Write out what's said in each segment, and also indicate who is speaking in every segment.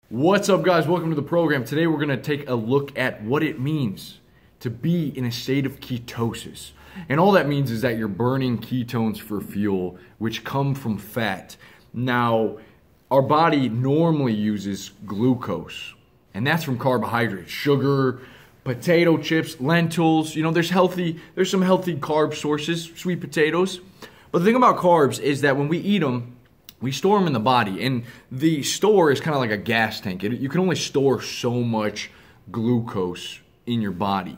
Speaker 1: What's up, guys? Welcome to the program. Today we're going to take a look at what it means to be in a state of ketosis. And all that means is that you're burning ketones for fuel, which come from fat. Now, our body normally uses glucose, and that's from carbohydrates, sugar, potato chips, lentils. You know, there's some healthy carb sources, sweet potatoes. But the thing about carbs is that when we eat them, we store them in the body, and the store is kind of like a gas tank. You can only store so much glucose in your body.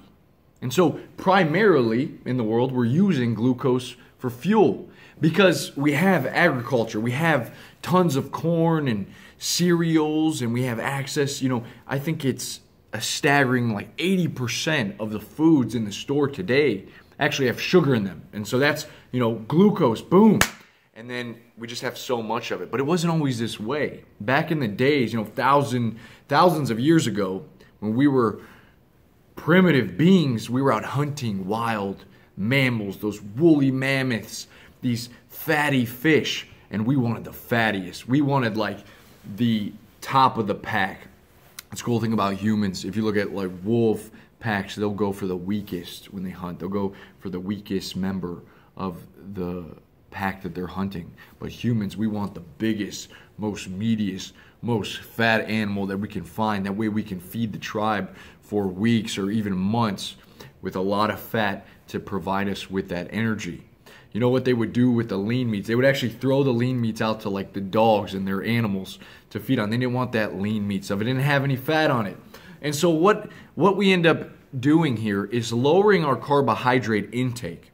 Speaker 1: And so primarily in the world, we're using glucose for fuel because we have agriculture. We have tons of corn and cereals, and we have access. You know, I think it's a staggering like 80% of the foods in the store today actually have sugar in them. And so that's, you know, glucose, boom. And then we just have so much of it. But it wasn't always this way. Back in the days, you know, thousands of years ago, when we were primitive beings, we were out hunting wild mammals, those woolly mammoths, these fatty fish, and we wanted the fattiest. We wanted like the top of the pack. That's the cool thing about humans. If you look at like wolf packs, they'll go for the weakest when they hunt. They'll go for the weakest member of the pack that they're hunting. But humans, we want the biggest, most meatiest, most fat animal that we can find. That way we can feed the tribe for weeks or even months with a lot of fat to provide us with that energy. You know what they would do with the lean meats? They would actually throw the lean meats out to like the dogs and their animals to feed on. They didn't want that lean meat stuff. It didn't have any fat on it. And so what we end up doing here is lowering our carbohydrate intake.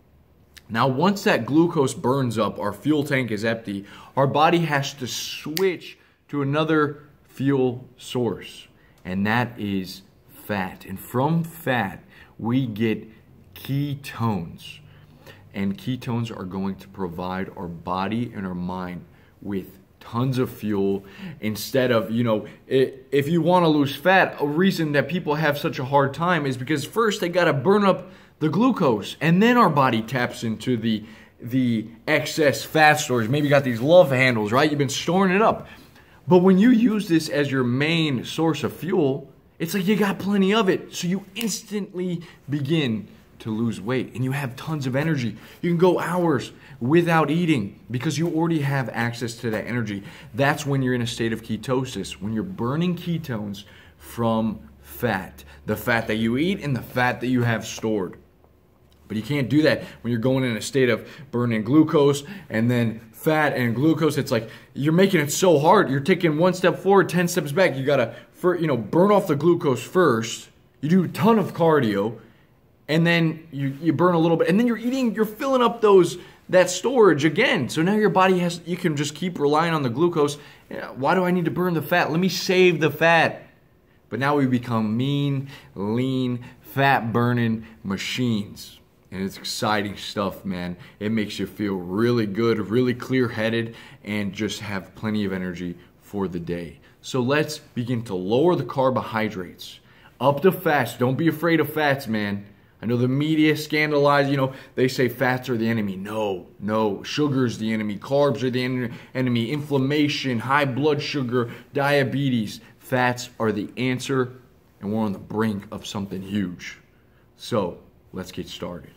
Speaker 1: Now, once that glucose burns up, our fuel tank is empty, our body has to switch to another fuel source, and that is fat. And from fat, we get ketones. And ketones are going to provide our body and our mind with tons of fuel instead of, you know, if you want to lose fat, a reason that people have such a hard time is because first they got to burn up the glucose, and then our body taps into the excess fat storage. Maybe you got these love handles, right? You've been storing it up. But when you use this as your main source of fuel, it's like you got plenty of it. So you instantly begin to lose weight, and you have tons of energy. You can go hours without eating because you already have access to that energy. That's when you're in a state of ketosis, when you're burning ketones from fat, the fat that you eat and the fat that you have stored. But you can't do that when you're going in a state of burning glucose and then fat and glucose. It's like you're making it so hard. You're taking one step forward, 10 steps back. You got to, you know, burn off the glucose first. You do a ton of cardio, and then you burn a little bit, and then you're filling up that storage again. So now your body you can just keep relying on the glucose. Why do I need to burn the fat? Let me save the fat. But now we become mean, lean, fat-burning machines. And it's exciting stuff, man. It makes you feel really good, really clear-headed, and just have plenty of energy for the day. So let's begin to lower the carbohydrates. Up to fats. Don't be afraid of fats, man. I know the media scandalized, you know, they say fats are the enemy. No. Sugar's the enemy. Carbs are the enemy. Inflammation, high blood sugar, diabetes. Fats are the answer, and we're on the brink of something huge. So let's get started.